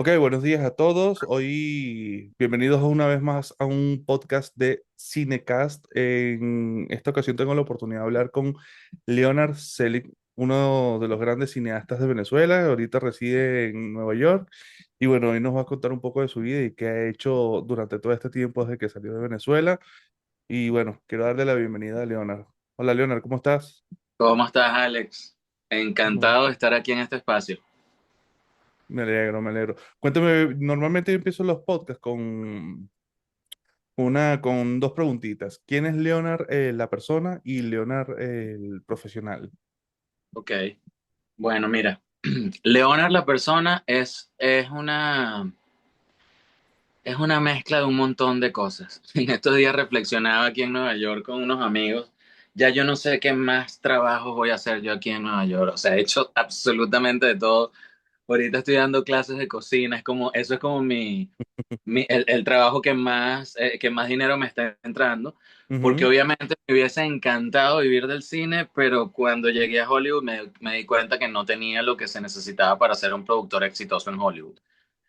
Ok, buenos días a todos. Hoy, bienvenidos una vez más a un podcast de Cinecast. En esta ocasión tengo la oportunidad de hablar con Leonard Selig, uno de los grandes cineastas de Venezuela. Ahorita reside en Nueva York. Y bueno, hoy nos va a contar un poco de su vida y qué ha hecho durante todo este tiempo desde que salió de Venezuela. Y bueno, quiero darle la bienvenida a Leonard. Hola, Leonard, ¿cómo estás? ¿Cómo estás, Alex? Ujú. Encantado de estar aquí en este espacio. Me alegro, me alegro. Cuéntame, normalmente yo empiezo los podcasts con dos preguntitas. ¿Quién es Leonard, la persona, y Leonard, el profesional? Ok. Bueno, mira, Leonard la persona es una mezcla de un montón de cosas. En estos días reflexionaba aquí en Nueva York con unos amigos. Ya yo no sé qué más trabajos voy a hacer yo aquí en Nueva York. O sea, he hecho absolutamente de todo. Ahorita estoy dando clases de cocina. Eso es como el trabajo que más dinero me está entrando, porque Ujú. obviamente me hubiese encantado vivir del cine, pero cuando llegué a Hollywood me di cuenta que no tenía lo que se necesitaba para ser un productor exitoso en Hollywood.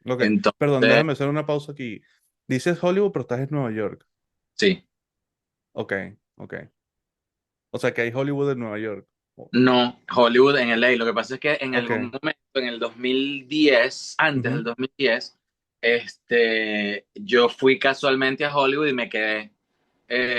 Ok, perdón, Entonces, déjame hacer una pausa aquí. Dices Hollywood, pero estás en Nueva York. sí, Ok, ok. O sea que hay Hollywood en Nueva York. no, Hollywood en LA. Lo que pasa es que en algún Ok. momento, en el 2010, antes del Ujú, 2010, yo fui casualmente a Hollywood y me quedé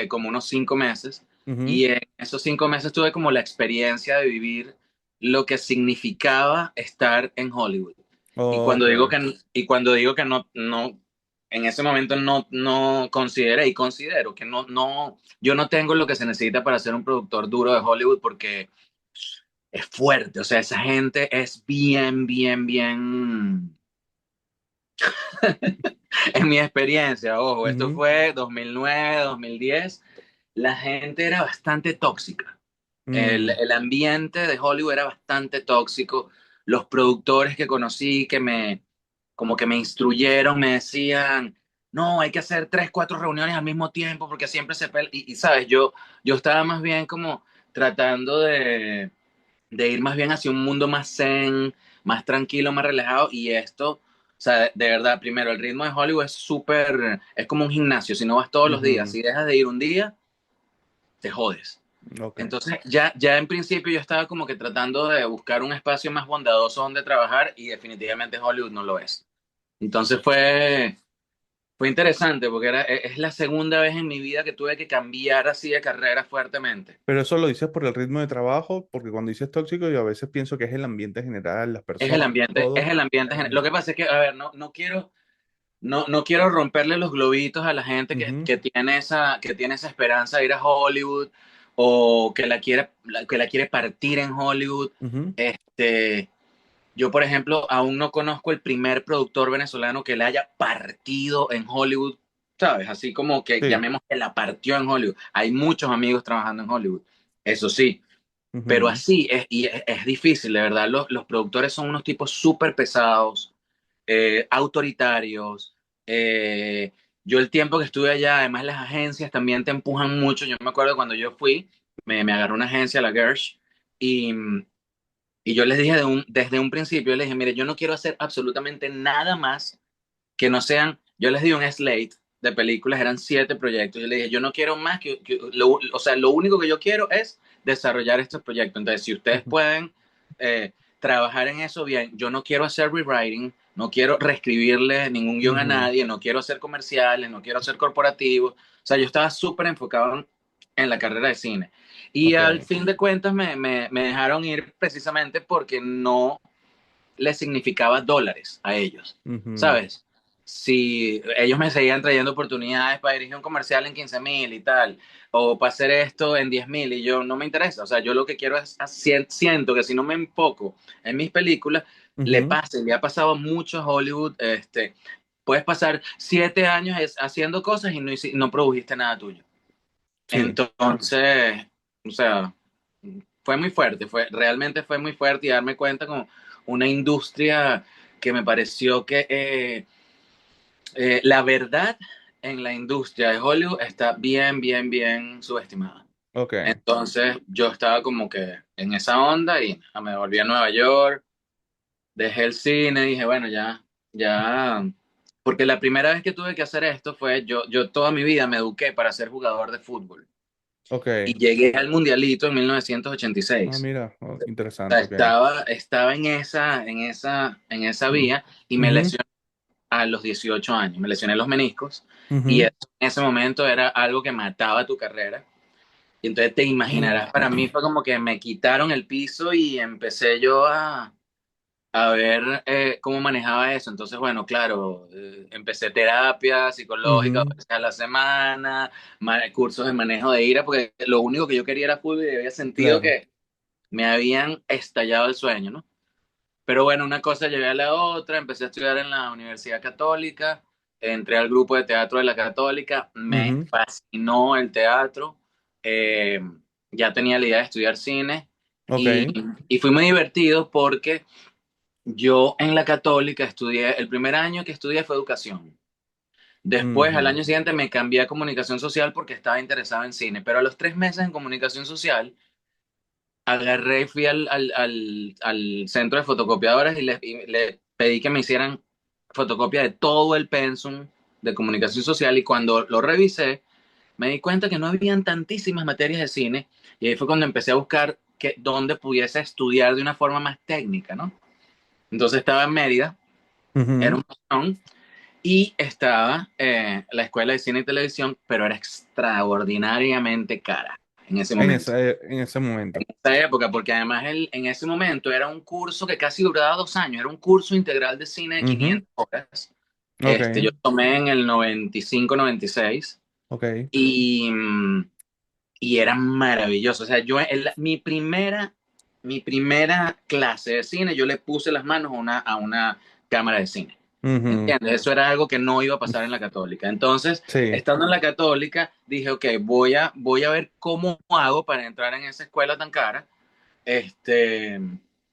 como unos 5 meses. ujú. Y en esos 5 meses tuve como la experiencia de vivir lo que significaba estar en Hollywood. Y cuando Ok. digo que, y cuando digo que no, en ese momento no consideré y considero que yo no tengo lo que se necesita para ser un productor duro de Hollywood porque es fuerte. O sea, esa gente es bien, bien, bien. En mi experiencia, ojo, esto Ujú, fue 2009, 2010. La gente era bastante tóxica. mm, El ambiente de Hollywood era bastante tóxico. Los productores que conocí como que me instruyeron, me decían, no, hay que hacer 3, 4 reuniones al mismo tiempo porque siempre se pelea. Sabes, yo estaba más bien como tratando de ir más bien hacia un mundo más zen, más tranquilo, más relajado. Y esto, o sea, de verdad, primero, el ritmo de Hollywood es súper, es como un gimnasio. Si no vas todos los días, ujú. si dejas de ir un día, te jodes. Ok. Entonces, ya en principio yo estaba como que tratando de buscar un espacio más bondadoso donde trabajar y definitivamente Hollywood no lo es. Entonces fue interesante porque es la segunda vez en mi vida que tuve que cambiar así de carrera fuertemente. Pero eso lo dices por el ritmo de trabajo, porque cuando dices tóxico, yo a veces pienso que es el ambiente general, las Es el personas, ambiente, es todo. el ambiente. Lo que pasa es que, a ver, no quiero romperle los globitos a la gente que, Ujú, que tiene esa esperanza de ir a Hollywood o que la quiere partir en Hollywood. ujú. Yo, por ejemplo, aún no conozco el primer productor venezolano que le haya partido en Hollywood, ¿sabes? Así como que Sí. llamemos que la partió en Hollywood. Hay muchos amigos trabajando en Hollywood, eso sí, pero Ujú. así es difícil, de verdad. Los productores son unos tipos súper pesados, autoritarios. eh, yo el tiempo que estuve allá, además las agencias también te empujan mucho. Yo me acuerdo cuando yo fui, me agarró una agencia, la Gersh, y yo les dije desde un principio, les dije, mire, yo no quiero hacer absolutamente nada más que no sean, yo les di un slate de películas, eran 7 proyectos, yo les dije, yo no quiero más o sea, lo único que yo quiero es desarrollar estos proyectos. Entonces, si ustedes Ujú, pueden trabajar en eso bien, yo no quiero hacer rewriting, no quiero reescribirle ningún guión a ujú. nadie, no quiero hacer comerciales, no quiero hacer corporativos. O sea, yo estaba súper enfocado en la carrera de cine. Y Ok. al fin de cuentas me dejaron ir precisamente porque no les significaba dólares a ellos, Ujú. ¿sabes? Si ellos me seguían trayendo oportunidades para dirigir un comercial en 15,000 y tal, o para hacer esto en 10,000 y yo no me interesa, o sea, yo lo que quiero es, siento que si no me enfoco en mis películas, Ujú. le ha pasado mucho a Hollywood, puedes pasar 7 años haciendo cosas y no produjiste nada tuyo. Sí. Entonces, o sea, fue muy fuerte, realmente fue muy fuerte y darme cuenta como una industria que me pareció que la verdad en la industria de Hollywood está bien, bien, bien subestimada. Ok. Entonces yo estaba como que en esa onda y me volví a Nueva York, dejé el cine, dije, bueno, ya. ya, porque la primera vez que tuve que hacer esto fue, yo toda mi vida me eduqué para ser jugador de fútbol Ok. y llegué al Mundialito en Ah, 1986. mira, oh, O sea, interesante, ok. estaba en esa Mm, vía y me ujú, lesioné a los 18 años, me lesioné los meniscos y ujú. eso en ese momento era algo que mataba tu carrera. Y entonces te imaginarás, para mí fue como que me quitaron el piso y empecé yo a ver cómo manejaba eso. Entonces, bueno, claro, empecé terapia psicológica Ujú, veces a la semana, cursos de manejo de ira, porque lo único que yo quería era fútbol y había sentido claro. que me habían estallado el sueño, ¿no? Pero bueno, una cosa llevé a la otra, empecé a estudiar en la Universidad Católica, entré al grupo de teatro de la Católica, me Ujú, fascinó el teatro, eh, ya tenía la idea de estudiar cine y, ok. y fue muy divertido porque yo en la Católica estudié, el primer año que estudié fue educación. Después, al Ujú, año siguiente, me cambié a comunicación social porque estaba interesado en cine, pero a los 3 meses en comunicación social, agarré y fui al centro de fotocopiadoras y le pedí que me hicieran fotocopia de todo el pensum de comunicación social y cuando lo revisé, me di cuenta que no habían tantísimas materias de cine y ahí fue cuando empecé a buscar dónde pudiese estudiar de una forma más técnica, ¿no? Entonces estaba en Mérida, era ujú. un montón, y estaba la escuela de cine y televisión, pero era extraordinariamente cara en ese momento. En ese momento. Esa época, porque además en ese momento era un curso que casi duraba 2 años, era un curso integral de cine de Ujú, 500 horas. Yo ok, tomé en el 95, 96 ok. y, y era maravilloso. O sea, mi primera clase de cine, yo le puse las manos a una cámara de cine. Ujú, ¿Entiendes? Eso era algo que no iba a pasar en la Católica. Entonces, sí, estando en la Católica, dije, ok, voy a ver cómo hago para entrar en esa escuela tan cara. Este,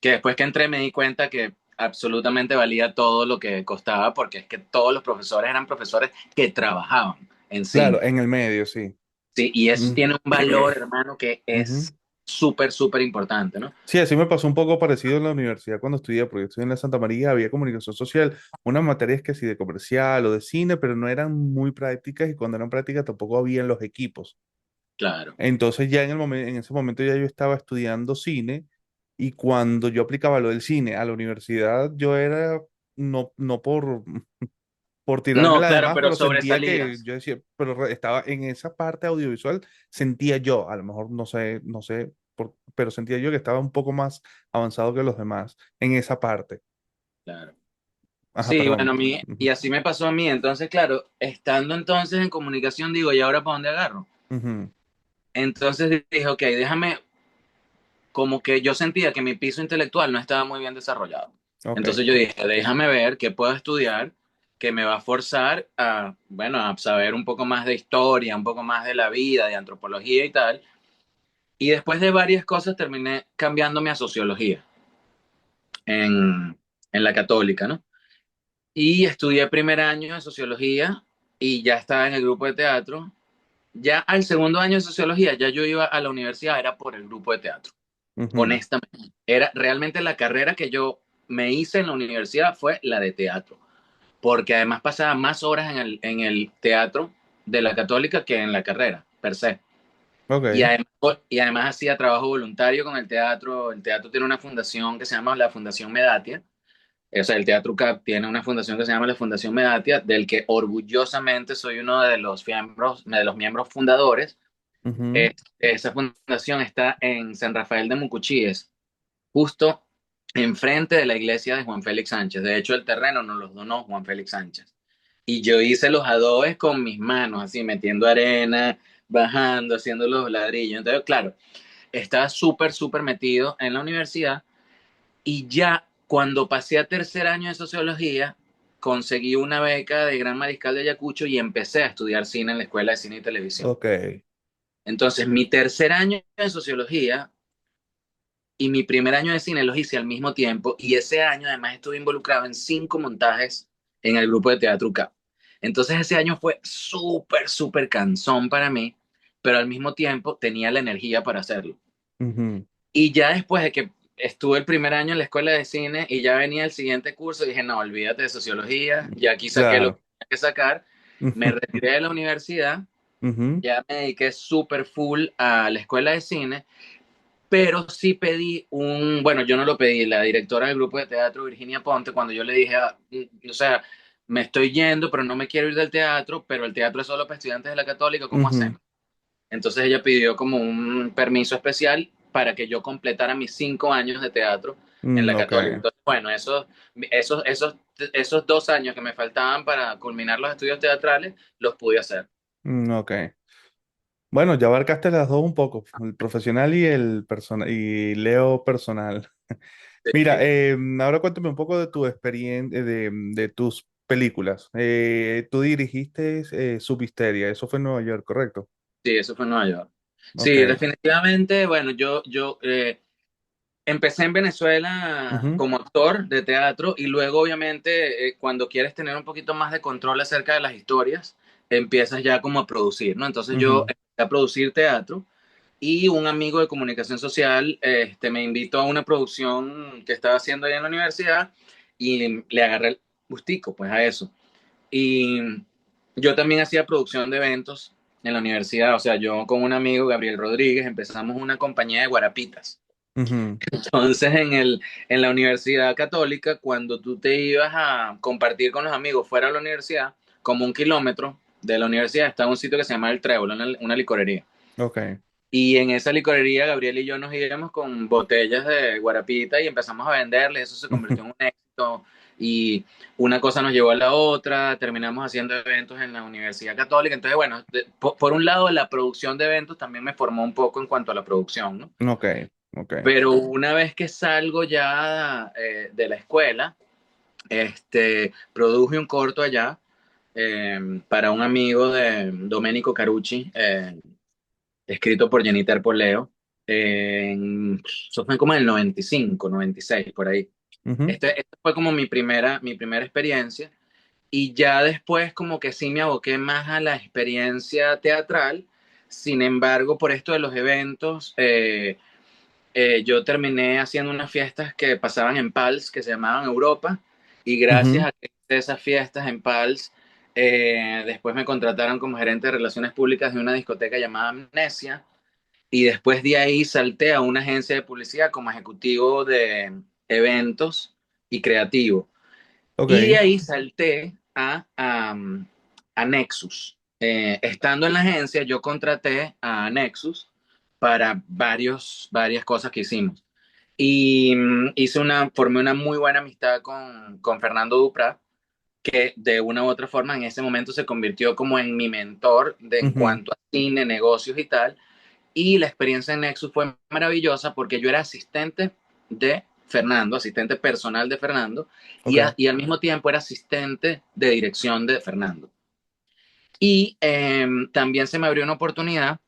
que después que entré me di cuenta que absolutamente valía todo lo que costaba, porque es que todos los profesores eran profesores que trabajaban en claro, cine. en el medio, sí. Sí, y eso Mm. tiene un valor, hermano, que Ujú. es súper, súper importante, ¿no? Sí, así me pasó un poco parecido en la universidad cuando estudié, porque yo estudié en la Santa María, había comunicación social, unas materias que sí de comercial o de cine, pero no eran muy prácticas y cuando eran prácticas tampoco habían los equipos. Claro. Entonces ya en ese momento ya yo estaba estudiando cine y cuando yo aplicaba lo del cine a la universidad, yo era, no por No, tirármela de claro, más, pero pero sentía que sobresalías. yo decía, pero estaba en esa parte audiovisual, sentía yo, a lo mejor no sé, pero sentía yo que estaba un poco más avanzado que los demás en esa parte. Claro. Ajá, Sí, bueno, perdón. y Ujú, así me pasó a mí. Entonces, claro, estando entonces en comunicación, digo, ¿y ahora para dónde agarro? ujú, Entonces dije, ok, déjame, como que yo sentía que mi piso intelectual no estaba muy bien desarrollado. ok. Entonces yo dije, déjame ver qué puedo estudiar que me va a forzar a, bueno, a saber un poco más de historia, un poco más de la vida, de antropología y tal. Y después de varias cosas terminé cambiándome a sociología en la católica, ¿no? Y estudié primer año de sociología y ya estaba en el grupo de teatro. Ya al segundo año de sociología, ya yo iba a la universidad, era por el grupo de teatro, Ujú, honestamente. Era realmente la carrera que yo me hice en la universidad fue la de teatro, porque además pasaba más horas en el teatro de la católica que en la carrera, per se. Y ok. además, y además hacía trabajo voluntario con el teatro. El teatro tiene una fundación que se llama la Fundación Medatia. O sea, el Teatro CAP tiene una fundación que se llama la Fundación Medatia, del que orgullosamente soy uno de los miembros fundadores. Ujú, Esa fundación está en San Rafael de Mucuchíes, justo enfrente de la iglesia de Juan Félix Sánchez. De hecho, el terreno nos los donó Juan Félix Sánchez. Y yo hice los adobes con mis manos, así metiendo arena, bajando, haciendo los ladrillos. Entonces, claro, estaba súper, súper metido en la universidad y ya cuando pasé a tercer año de sociología, conseguí una beca de Gran Mariscal de Ayacucho y empecé a estudiar cine en la Escuela de Cine y Televisión. ok. Entonces, mi tercer año de sociología y mi primer año de cine los hice al mismo tiempo y ese año además estuve involucrado en 5 montajes en el grupo de Teatro UCAP. Entonces ese año fue súper, súper cansón para mí, pero al mismo tiempo tenía la energía para hacerlo. Ujú, Y ya después de que estuve el primer año en la escuela de cine y ya venía el siguiente curso y dije, no, olvídate de sociología, ya aquí saqué lo que Claro. tenía que sacar, me retiré de la universidad, Ujú, ya me dediqué súper full a la escuela de cine, pero sí pedí bueno, yo no lo pedí, la directora del grupo de teatro, Virginia Ponte, cuando yo le dije, o sea, me estoy yendo, pero no me quiero ir del teatro, pero el teatro es solo para estudiantes de la Católica, ¿cómo ujú. hacemos? Entonces ella pidió como un permiso especial para que yo completara mis 5 años de teatro en la Ok. Católica. Entonces, bueno, esos 2 años que me faltaban para culminar los estudios teatrales, los pude hacer. Ok. Bueno, ya abarcaste las dos un poco, el profesional y el personal, y Leo personal. Mira, Sí, ahora cuéntame un poco de tu experiencia, de tus películas. Tú dirigiste Subhisteria, eso fue en Nueva York, ¿correcto? sí, eso fue en Nueva York. Ok. Sí, definitivamente, bueno, yo empecé en Venezuela Ujú, como actor de teatro y luego obviamente cuando quieres tener un poquito más de control acerca de las historias, empiezas ya como a producir, ¿no? Entonces yo ujú, empecé a producir teatro y un amigo de comunicación social me invitó a una producción que estaba haciendo ahí en la universidad y le agarré el gustico pues a eso. Y yo también hacía producción de eventos en la universidad, o sea, yo con un amigo, Gabriel Rodríguez, empezamos una compañía de guarapitas. ujú. Entonces, en la Universidad Católica, cuando tú te ibas a compartir con los amigos fuera de la universidad, como 1 kilómetro de la universidad, estaba un sitio que se llama El Trébol, una licorería. Ok. Y en esa licorería, Gabriel y yo nos íbamos con botellas de guarapita y empezamos a venderles. Eso se convirtió en un éxito. Y una cosa nos llevó a la otra. Terminamos haciendo eventos en la Universidad Católica. Entonces, bueno, por un lado, la producción de eventos también me formó un poco en cuanto a la producción, ¿no? Ok. Ok. Pero una vez que salgo ya de la escuela, produje un corto allá para un amigo de Domenico Carucci, escrito por Jennifer Terpoleo. Eso fue como en el 95, 96, por ahí. Ujú, Este fue como mi primera experiencia. Y ya después como que sí me aboqué más a la experiencia teatral. Sin embargo, por esto de los eventos, yo terminé haciendo unas fiestas que pasaban en Pals, que se llamaban Europa, y gracias ujú. a que hice esas fiestas en Pals, después me contrataron como gerente de relaciones públicas de una discoteca llamada Amnesia, y después de ahí salté a una agencia de publicidad como ejecutivo de eventos y creativo. Y de Ok. ahí salté a Nexus. Estando en la agencia, yo contraté a Nexus para varias cosas que hicimos. Y formé una muy buena amistad con Fernando Duprat, que de una u otra forma en ese momento se convirtió como en mi mentor en Ujú, cuanto a cine, negocios y tal. Y la experiencia en Nexus fue maravillosa porque yo era asistente de Fernando, asistente personal de Fernando, ok. y al mismo tiempo era asistente de dirección de Fernando. Y también se me abrió una oportunidad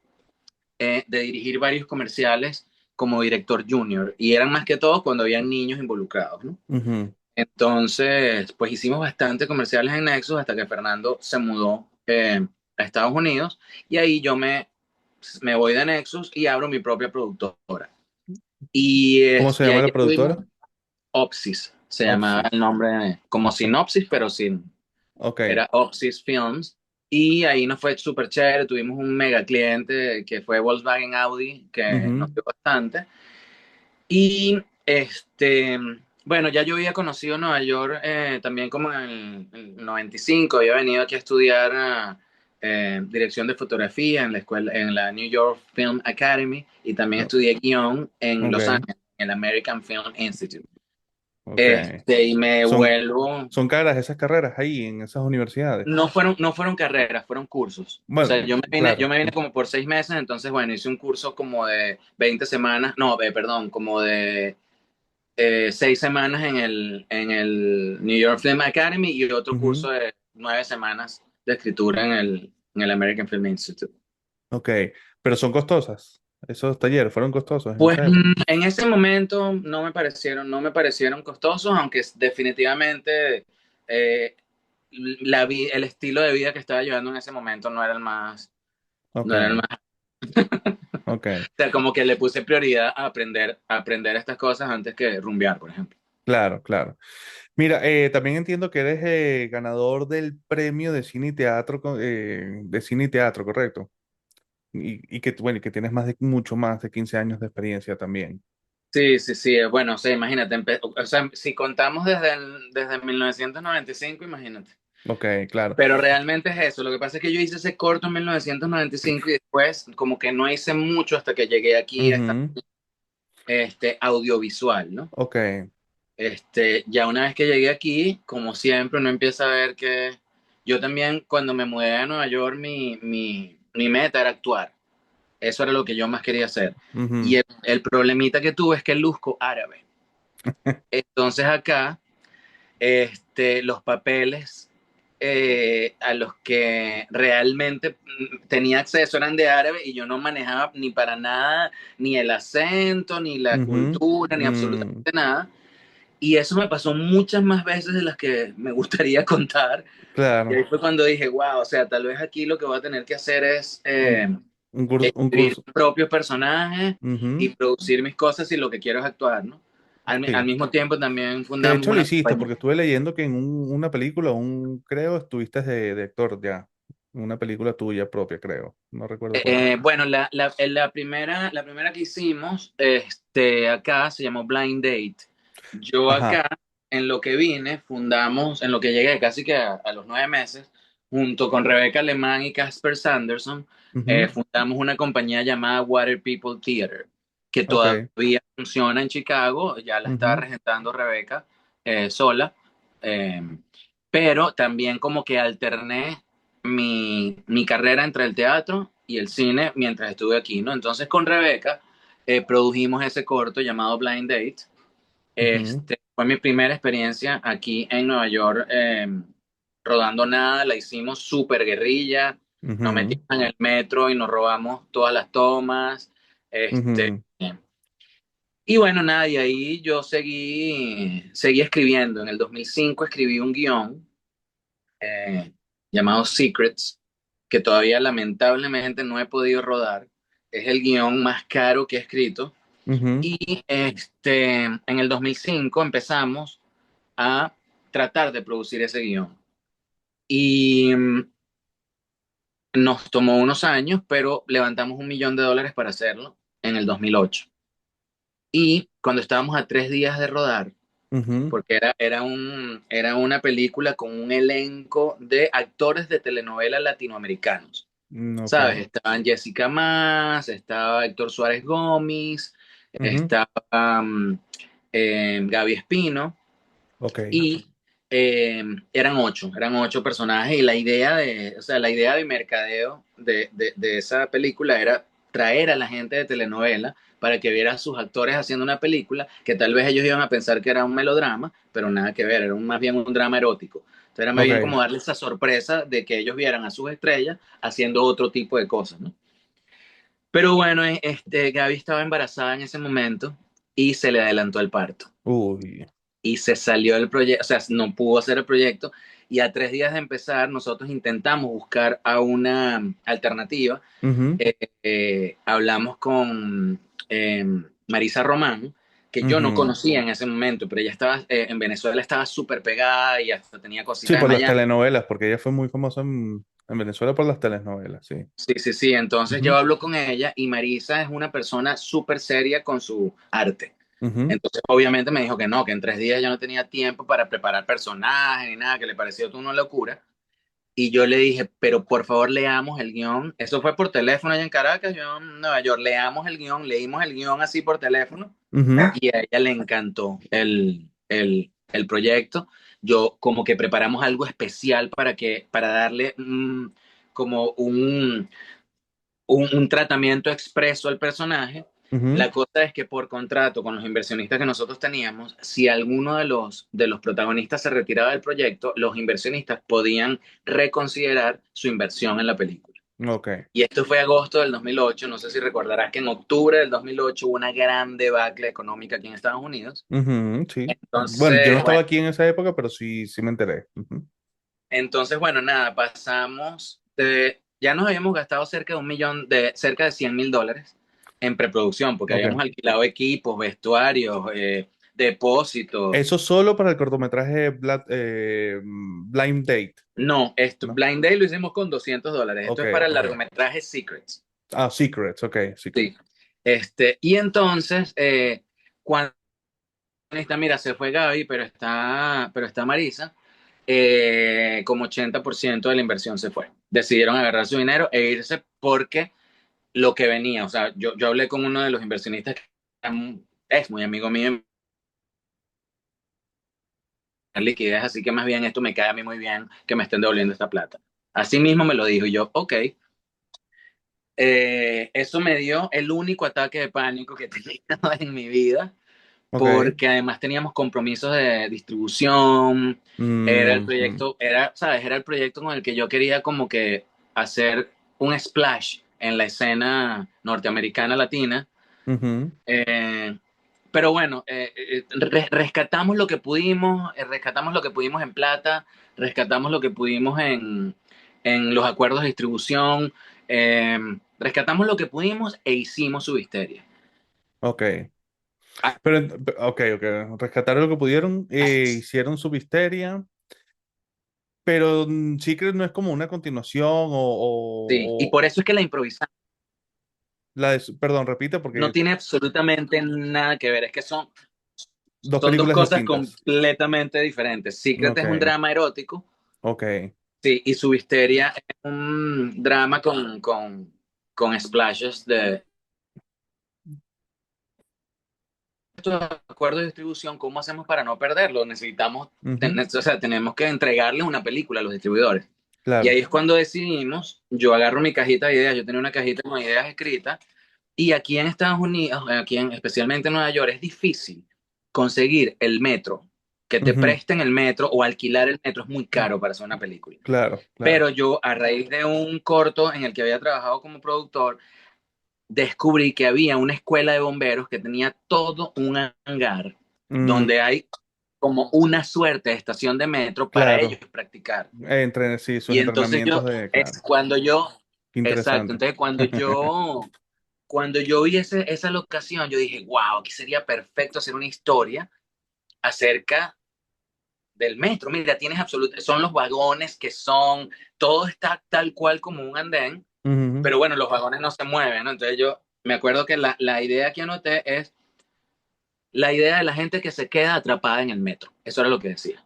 de dirigir varios comerciales como director junior, y eran más que todo cuando había niños involucrados, ¿no? Ujú, Entonces, pues hicimos bastante comerciales en Nexus hasta que Fernando se mudó a Estados Unidos y ahí yo me voy de Nexus y abro mi propia productora. Y, ¿Cómo se y llama ahí la estuvimos, productora? Opsis, se llamaba el Opsis. nombre, como sinopsis, pero sin, Ok. era Opsis Films. Y ahí nos fue súper chévere, tuvimos un mega cliente que fue Volkswagen Audi, que nos Ujú, dio bastante. Y bueno, ya yo había conocido Nueva York también como en el 95, había venido aquí a estudiar dirección de fotografía en la escuela, en la New York Film Academy, y también o- estudié guión en Los Ok. Ángeles, en el American Film Institute. Ok. Y me Son, vuelvo, son caras esas carreras ahí en esas universidades. no fueron carreras, fueron cursos. O sea, Bueno, yo claro. me vine como por 6 meses, entonces, bueno, hice un curso como de 20 semanas, no, perdón, como de 6 semanas en el New York Film Academy y otro Ujú, curso de 9 semanas de escritura en el American Film Institute. ok. Pero son costosas. Esos talleres fueron costosos en Pues esa época. en ese momento no me parecieron costosos, aunque definitivamente eh, el estilo de vida que estaba llevando en ese momento no era el más, Ok. no era el más. Ok, O sea, como que le puse prioridad a aprender estas cosas antes que rumbear, por ejemplo. claro, claro. Mira, también entiendo que eres ganador del premio de cine y teatro, de cine y teatro, ¿correcto? Y que, bueno, y que tienes mucho más de 15 años de experiencia también. Sí, sí, sí. Bueno, o sea, imagínate, o sea, si contamos desde 1995, imagínate. Ok, claro. Pero realmente es eso. Lo que pasa es que yo hice ese corto en 1995 y después como que no hice mucho hasta que llegué aquí a esta, Ujú, audiovisual, ¿no? ok. Ya una vez que llegué aquí, como siempre, uno empieza a ver que yo también cuando me mudé a Nueva York, mi meta era actuar. Eso era lo que yo más quería hacer. Y Ujú, el problemita que tuve es que luzco árabe. Entonces acá, los papeles a los que realmente tenía acceso eran de árabe y yo no manejaba ni para nada ni el acento, ni la ujú, cultura, ni mm, absolutamente nada. Y eso me pasó muchas más veces de las que me gustaría contar. Y claro. ahí fue cuando dije, wow, o sea, tal vez aquí lo que voy a tener que hacer es Un, un curso, un escribir curso. mis propios personajes y Ujú, producir mis cosas si lo que quiero es actuar, ¿no? Al sí. mismo tiempo también Que de fundamos hecho lo una hiciste, compañía. porque estuve leyendo que en una película, creo, estuviste de actor ya. Una película tuya propia, creo. No recuerdo cuál. Bueno, la primera que hicimos acá se llamó Blind Date. Yo Ajá. acá, en lo que vine, fundamos, en lo que llegué casi que a los 9 meses, junto con Rebeca Alemán y Casper Sanderson, Ujú, fundamos una compañía llamada Water People Theater, que ok. todavía funciona en Chicago, ya la está Ujú, regentando Rebeca sola, eh, pero también como que alterné mi carrera entre el teatro y el cine mientras estuve aquí, ¿no? Entonces con Rebeca produjimos ese corto llamado Blind Date. ujú, Fue mi primera experiencia aquí en Nueva York rodando nada, la hicimos súper guerrilla, nos ujú, metimos en el metro y nos robamos todas las tomas. Este, ujú, y bueno, nada, y ahí yo seguí escribiendo. En el 2005 escribí un guión eh, llamado Secrets, que todavía lamentablemente no he podido rodar. Es el guión más caro que he escrito. ujú, Y en el 2005 empezamos a tratar de producir ese guión. Y nos tomó unos años, pero levantamos $1 millón para hacerlo en el 2008. Y cuando estábamos a 3 días de rodar, ujú, porque era una película con un elenco de actores de telenovela latinoamericanos. ok. ¿Sabes? Estaban Jessica Más, estaba Héctor Suárez Gómez, Ujú, estaba Gaby Espino, ok. y eran ocho personajes, y o sea, la idea de mercadeo de esa película era traer a la gente de telenovela para que viera a sus actores haciendo una película que tal vez ellos iban a pensar que era un melodrama, pero nada que ver, era más bien un drama erótico. Entonces era más bien Ok. como darle esa sorpresa de que ellos vieran a sus estrellas haciendo otro tipo de cosas, ¿no? Pero bueno, Gaby estaba embarazada en ese momento y se le adelantó el parto Uy. y se salió del proyecto, o sea, no pudo hacer el proyecto, y a 3 días de empezar nosotros intentamos buscar a una alternativa. Ujú, Hablamos con eh, Marisa Román, que yo no ujú. conocía en ese momento, pero ella estaba en Venezuela, estaba súper pegada y hasta tenía Sí, cositas en por las Miami. telenovelas, porque ella fue muy famosa en Venezuela por las telenovelas, sí. Sí, sí, sí. Entonces yo Ujú, hablo con ella y Marisa es una persona súper seria con su arte. ujú, Entonces, obviamente me dijo que no, que en 3 días ya no tenía tiempo para preparar personajes ni nada, que le pareció todo una locura. Y yo le dije, pero por favor leamos el guión. Eso fue por teléfono allá en Caracas, yo en Nueva York. Leamos el guión, leímos el guión así por teléfono ujú, y a ella le encantó el proyecto. Yo como que preparamos algo especial para darle como un tratamiento expreso al personaje. ujú. La cosa es que por contrato con los inversionistas que nosotros teníamos, si alguno de los protagonistas se retiraba del proyecto, los inversionistas podían reconsiderar su inversión en la película. Ok. Y esto fue agosto del 2008. No sé si recordarás que en octubre del 2008 hubo una gran debacle económica aquí en Estados Unidos. Ujú, sí. Bueno, yo no Entonces, estaba bueno, aquí en esa época, pero sí, sí me enteré. Ujú. bueno, nada, ya nos habíamos gastado cerca de $1 millón, cerca de $100.000. en preproducción, porque Ok. habíamos alquilado equipos, vestuarios, depósitos. Eso solo para el cortometraje Blind Date. No, esto, ¿No? Blind Day lo hicimos con $200. Esto Ok, es para el ok. largometraje Secrets. Ah, Secrets, ok, Secrets. Sí. Y entonces, cuando mira, se fue Gaby, pero está Marisa, como 80% de la inversión se fue. Decidieron agarrar su dinero e irse porque lo que venía, o sea, yo hablé con uno de los inversionistas que es muy amigo mío en liquidez, así que más bien esto me cae a mí muy bien que me estén devolviendo esta plata. Así mismo me lo dijo y yo, ok. Eso me dio el único ataque de pánico que he tenido en mi vida, Ok. porque además teníamos compromisos de distribución, era el Mhm, proyecto, ¿sabes? Era el proyecto con el que yo quería como que hacer un splash en la escena norteamericana latina. mhm. Eh, pero bueno, rescatamos lo que pudimos en plata, rescatamos lo que pudimos en los acuerdos de distribución, eh, rescatamos lo que pudimos e hicimos Subhisteria. Ok. Ah, Pero, ok, ok. Rescataron lo que pudieron, hicieron su misteria, pero Secret no es como una continuación sí, y por eso es que la improvisamos. perdón, repite No porque tiene absolutamente nada que ver, es que dos son dos películas cosas distintas. completamente diferentes. Secret Ok, es un drama erótico, ok. sí, y Subhisteria es un drama con splashes de estos acuerdos de distribución. ¿Cómo hacemos para no perderlo? Ujú, O sea, tenemos que entregarles una película a los distribuidores. Y claro. ahí es cuando decidimos, yo agarro mi cajita de ideas, yo tenía una cajita con ideas escritas, y aquí en Estados Unidos, especialmente en Nueva York, es difícil conseguir el metro, que te Ujú, presten el metro o alquilar el metro es muy caro para hacer una película. claro, claro. Pero yo, a raíz de un corto en el que había trabajado como productor, descubrí que había una escuela de bomberos que tenía todo un hangar Mm, donde hay como una suerte de estación de metro para ellos claro. practicar. Sí, sus Y entonces entrenamientos de, claro. exacto, Interesante. entonces cuando yo vi esa locación, yo dije, wow, aquí sería perfecto hacer una historia acerca del metro. Mira, son los vagones todo está tal cual como un andén, Ujú, pero bueno, los vagones no se mueven, ¿no? Entonces yo me acuerdo que la idea que anoté es la idea de la gente que se queda atrapada en el metro. Eso era lo que decía.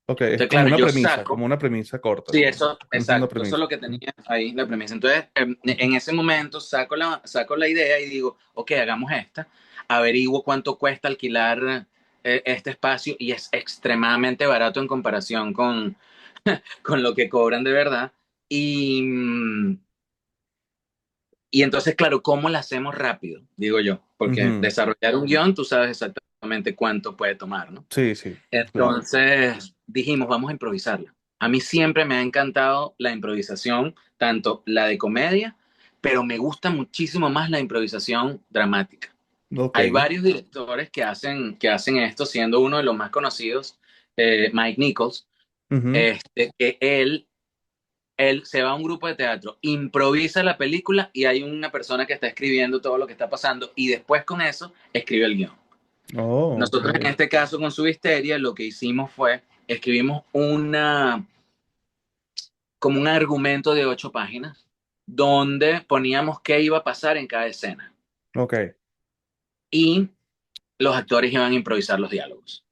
ok, es Entonces, claro, yo saco. como una premisa corta, Sí, como eso, una exacto. Eso es premisa. lo que tenía ahí la premisa. Entonces, en ese momento saco la idea y digo, ok, hagamos esta. Averiguo cuánto cuesta alquilar este espacio y es extremadamente barato en comparación con lo que cobran de verdad. Y, mm, y entonces, claro, ¿cómo la hacemos rápido? Digo yo, porque Ujú, desarrollar un guión, tú sabes exactamente cuánto puede tomar, ¿no? sí, sí, claro. Entonces dijimos, vamos a improvisarla. A mí siempre me ha encantado la improvisación, tanto la de comedia, pero me gusta muchísimo más la improvisación dramática. Ok. Hay varios directores que hacen esto, siendo uno de los más conocidos, Mike Nichols, Ujú, que él se va a un grupo de teatro, improvisa la película y hay una persona que está escribiendo todo lo que está pasando y después con eso escribe el guión. oh, Nosotros en ok. este caso con Subhisteria lo que hicimos fue escribimos como un argumento de 8 páginas donde poníamos qué iba a pasar en cada escena Ok. y los actores iban a improvisar los diálogos.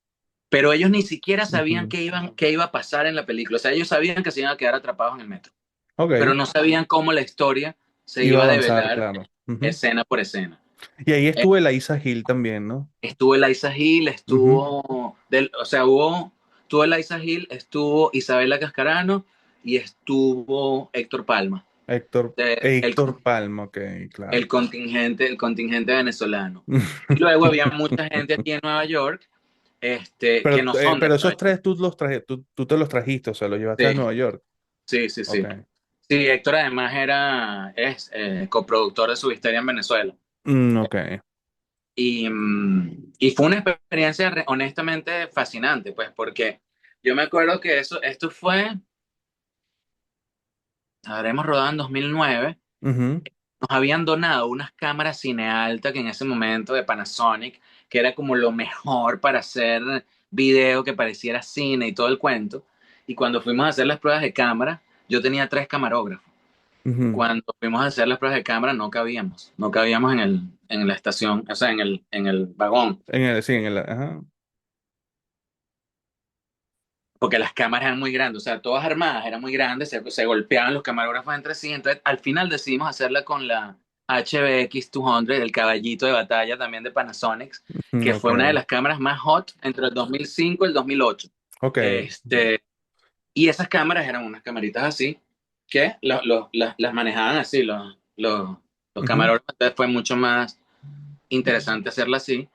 Pero ellos ni siquiera sabían Ujú, qué iba a pasar en la película. O sea, ellos sabían que se iban a quedar atrapados en el metro, pero ok. no sabían cómo la historia se Iba a iba a avanzar, develar claro. Ujú. escena por escena. Y ahí Eh, estuvo Eliza Hill también, ¿no? Estuvo Eliza Hill, Ujú. estuvo Eliza Hill, estuvo Isabela Cascarano y estuvo Héctor Palma, el, Héctor Palma, ok, claro. el contingente venezolano. Y luego había mucha gente aquí en Nueva York, que no son de Pero Nueva esos York. tres tú te los trajiste, o sea, los llevaste a Sí, Nueva York. sí, sí, Ok. sí. Sí, Héctor además es coproductor de su historia en Venezuela. Ok. Y fue una experiencia honestamente fascinante, pues, porque yo me acuerdo que esto fue, habremos rodado en 2009, Ujú. nos habían donado unas cámaras cinealta que en ese momento de Panasonic, que era como lo mejor para hacer video que pareciera cine y todo el cuento. Y cuando fuimos a hacer las pruebas de cámara, yo tenía 3 camarógrafos. Ujú. Cuando fuimos a hacer las pruebas de cámara no cabíamos en la estación, o sea, en el vagón, Sí, en el, ajá. porque las cámaras eran muy grandes, o sea, todas armadas, eran muy grandes, se golpeaban los camarógrafos entre sí, entonces al final decidimos hacerla con la HBX 200, el caballito de batalla también de Panasonic, Ujú, que ok, fue una de las cámaras más hot entre el 2005 y el 2008. ok. Y esas cámaras eran unas camaritas así, que las manejaban así los Ujú, camarógrafos, entonces fue mucho más interesante hacerla así.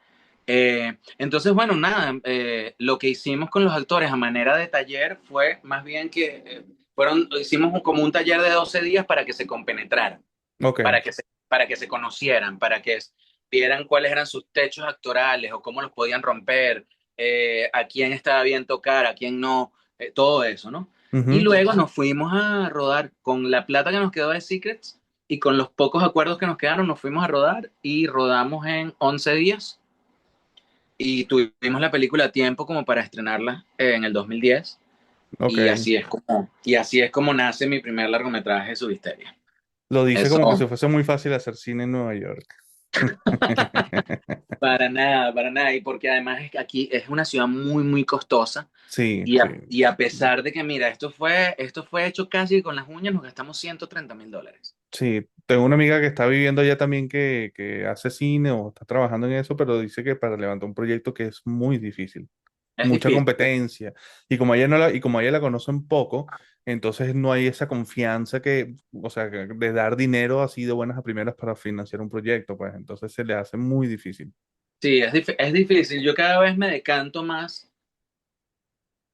Entonces, bueno, nada, lo que hicimos con los actores a manera de taller fue más bien que hicimos como un taller de 12 días para que se compenetraran, ok. para que se conocieran, para que vieran cuáles eran sus techos actorales o cómo los podían romper, a quién estaba bien tocar, a quién no, todo eso, ¿no? Y Ujú, luego nos fuimos a rodar con la plata que nos quedó de Secrets y con los pocos acuerdos que nos quedaron, nos fuimos a rodar y rodamos en 11 días y tuvimos la película a tiempo como para estrenarla en el 2010 y ok. así es como nace mi primer largometraje, Subhisteria. Lo dice Eso, como que si fuese muy fácil hacer cine en Nueva York. para nada, y porque además es que aquí es una ciudad muy, muy costosa Sí, sí, y a pesar de que, mira, esto fue hecho casi con las uñas, nos gastamos $130,000. sí. Tengo una amiga que está viviendo allá también que hace cine o está trabajando en eso, pero dice que para levantar un proyecto que es muy difícil. Es Mucha difícil. competencia. Y como a ella la conocen poco, entonces no hay esa confianza que, o sea, de dar dinero así de buenas a primeras para financiar un proyecto, pues entonces se le hace muy difícil. Sí, es difícil. Yo cada vez me decanto más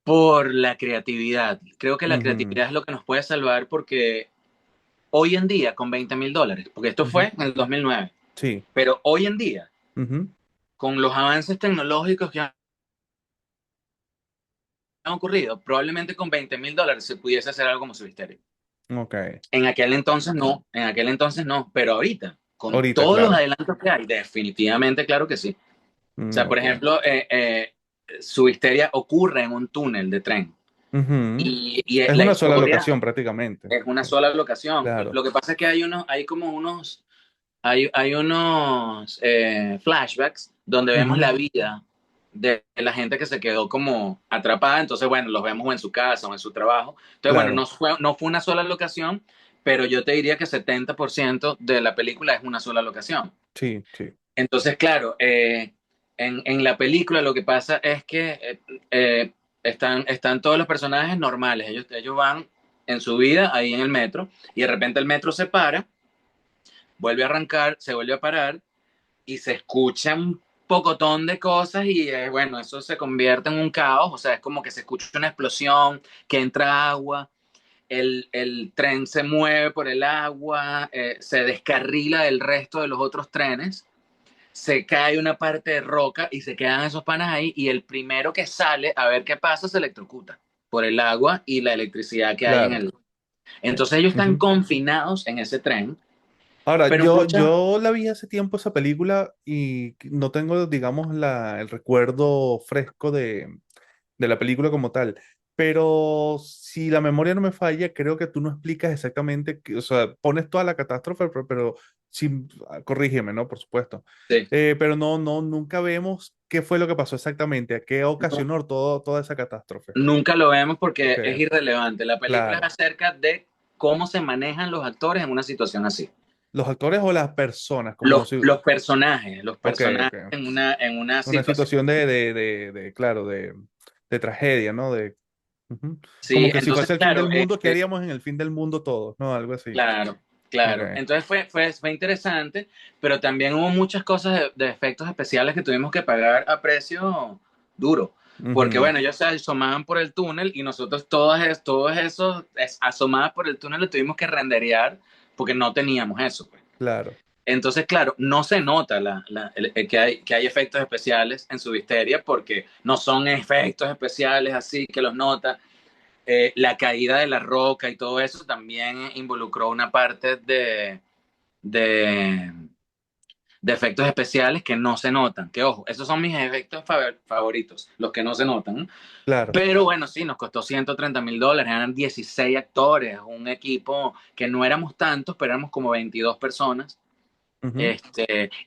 por la creatividad. Creo que la Ujú, creatividad es lo que nos puede salvar porque hoy en día, con $20,000, porque esto ujú, fue en el 2009, sí. pero hoy en día, Ujú, con los avances tecnológicos que han ocurrido, probablemente con $20,000 se pudiese hacer algo como Subhisteria. ok. En aquel entonces no, pero ahorita, con Ahorita, todos los claro. adelantos que hay, definitivamente, claro que sí. O sea, por Ok. ejemplo, Subhisteria ocurre en un túnel de tren Ujú. y Es la una sola historia locación prácticamente. es una sola locación. Claro. Lo que pasa es que hay unos flashbacks donde vemos Ujú, la vida de la gente que se quedó como atrapada. Entonces, bueno, los vemos o en su casa o en su trabajo. Entonces, bueno, claro. no fue una sola locación, pero yo te diría que 70% de la película es una sola locación. Sí, sí. Entonces, claro, en la película lo que pasa es que están todos los personajes normales. Ellos van en su vida ahí en el metro y de repente el metro se para, vuelve a arrancar, se vuelve a parar y se escucha un pocotón de cosas y bueno, eso se convierte en un caos. O sea, es como que se escucha una explosión, que entra agua, el tren se mueve por el agua, se descarrila del resto de los otros trenes, se cae una parte de roca y se quedan esos panas ahí y el primero que sale a ver qué pasa se electrocuta por el agua y la electricidad que hay en Claro. el... Entonces ellos están Ujú. confinados en ese tren, Ahora, pero yo la vi hace tiempo esa película y no tengo, digamos, el recuerdo fresco de la película como tal. Pero si la memoria no me falla, creo que tú no explicas exactamente, o sea, pones toda la catástrofe, pero sin, corrígeme, ¿no? Por supuesto. sí, Pero nunca vemos qué fue lo que pasó exactamente, a qué no, ocasionó toda esa catástrofe. nunca lo vemos porque Ok, es irrelevante. La película es claro. acerca de cómo se manejan los actores en una situación así. Los actores o las personas, como Los, si, los ok, personajes ok. en una Una situación. situación claro, de tragedia, ¿no? Sí, Como sí, que si entonces, fuese el fin del claro, mundo, ¿qué haríamos en el fin del mundo todos? ¿No? Algo así. claro, Ok. claro. Entonces fue interesante, pero también hubo muchas cosas de efectos especiales que tuvimos que pagar a precio duro. Porque Ujú, bueno, ellos se asomaban por el túnel y nosotros todos esos asomadas por el túnel lo tuvimos que renderear porque no teníamos eso, pues. claro. Entonces, claro, no se nota que hay efectos especiales en su Subhisteria porque no son efectos especiales así que los nota. La caída de la roca y todo eso también involucró una parte de, de efectos especiales que no se notan. Que ojo, esos son mis efectos favoritos, los que no se notan, ¿no? Claro. Pero bueno, sí, nos costó $130,000, eran 16 actores, un equipo que no éramos tantos, pero éramos como 22 personas. Ujú.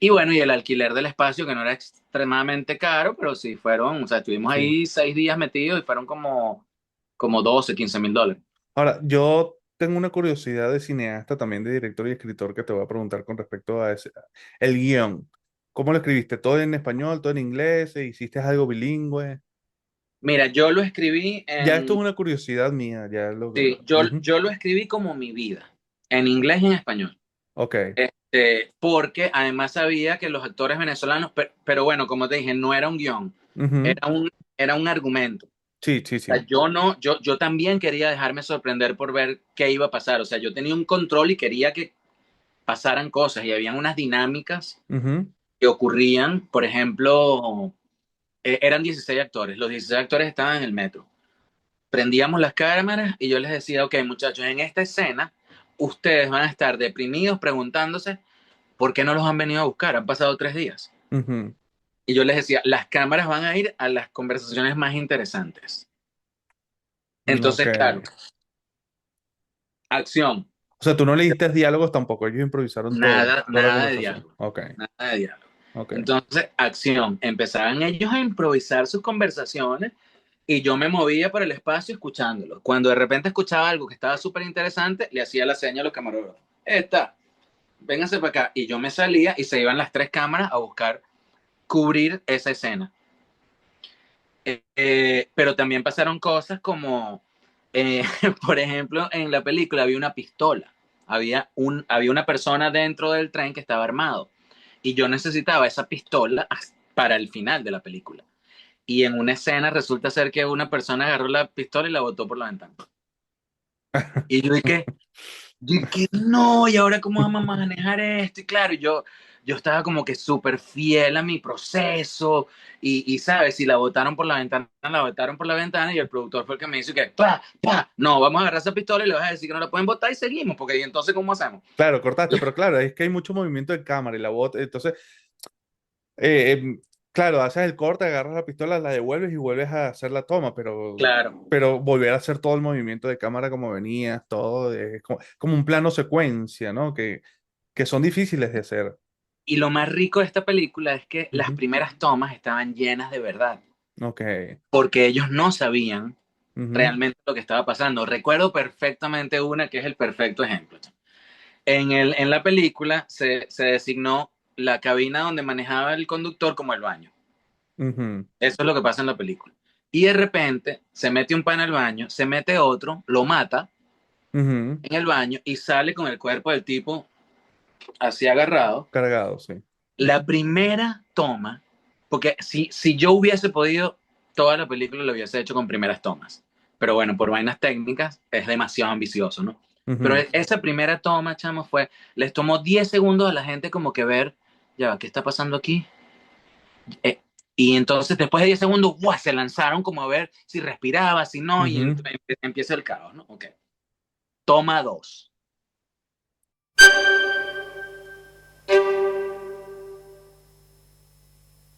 Y bueno, y el alquiler del espacio, que no era extremadamente caro, pero sí fueron, o sea, estuvimos Sí. ahí 6 días metidos y fueron como 12, $15,000. Ahora, yo tengo una curiosidad de cineasta, también de director y escritor, que te voy a preguntar con respecto a ese, el guión. ¿Cómo lo escribiste? ¿Todo en español, todo en inglés? ¿Hiciste algo bilingüe? Mira, yo lo escribí Ya esto es en, una curiosidad mía, ya lo... sí, yo, Ujú. yo lo escribí como mi vida, en inglés y en español. Ok. Porque además sabía que los actores venezolanos, pero bueno, como te dije, no era un guión, Ujú. era un argumento. Sí, sí, Sea, sí. yo no, yo también quería dejarme sorprender por ver qué iba a pasar. O sea, yo tenía un control y quería que pasaran cosas y habían unas dinámicas Ujú. que ocurrían. Por ejemplo, eran 16 actores. Los 16 actores estaban en el metro. Prendíamos las cámaras y yo les decía, ok, muchachos, en esta escena ustedes van a estar deprimidos preguntándose por qué no los han venido a buscar. Han pasado 3 días. Ujú. Y yo les decía, las cámaras van a ir a las conversaciones más interesantes. Ok. Entonces, claro, acción. O sea, tú no leíste diálogos tampoco, ellos improvisaron todo, Nada, toda la nada de conversación. diálogo, Ok, nada de diálogo. ok. Entonces, acción. Empezaban ellos a improvisar sus conversaciones y yo me movía por el espacio escuchándolo. Cuando de repente escuchaba algo que estaba súper interesante, le hacía la seña a los camarógrafos. Esta, vénganse para acá. Y yo me salía y se iban las tres cámaras a buscar cubrir esa escena. Pero también pasaron cosas como, eh, por ejemplo, en la película había una pistola. Había una persona dentro del tren que estaba armado y yo necesitaba esa pistola para el final de la película. Y en una escena resulta ser que una persona agarró la pistola y la botó por la ventana. Y yo dije, no, ¿y ahora cómo vamos a manejar esto? Y claro, yo estaba como que súper fiel a mi proceso ¿sabes? Si la botaron por la ventana, la botaron por la ventana y el productor fue el que me dice que, pa, pa, no, vamos a agarrar esa pistola y le vas a decir que no la pueden botar y seguimos, porque ¿y entonces cómo hacemos? Claro, cortaste, pero claro, es que hay mucho movimiento de cámara y la bota, entonces, claro, haces el corte, agarras la pistola, la devuelves y vuelves a hacer la toma, Claro. pero volver a hacer todo el movimiento de cámara como venías, todo, es como un plano secuencia, ¿no? Que son difíciles de hacer. Y lo más rico de esta película es que las Ujú. primeras tomas estaban llenas de verdad, Ok. porque ellos no sabían Ujú. realmente lo que estaba pasando. Recuerdo perfectamente una que es el perfecto ejemplo. En la película se designó la cabina donde manejaba el conductor como el baño. Ujú. Eso es lo que pasa en la película. Y de repente se mete un pan al baño, se mete otro, lo mata Ujú. en el baño y sale con el cuerpo del tipo así agarrado. Cargado, sí. La primera toma, porque si yo hubiese podido, toda la película lo hubiese hecho con primeras tomas. Pero bueno, por vainas técnicas es demasiado ambicioso, ¿no? Pero Ujú. esa primera toma, chamo, les tomó 10 segundos a la gente como que ver, ya, va, ¿qué está pasando aquí? Eh, y entonces después de 10 segundos, ¡buah! Se lanzaron como a ver si respiraba, si no, y Ujú. empieza el caos, ¿no? Ok. Toma dos.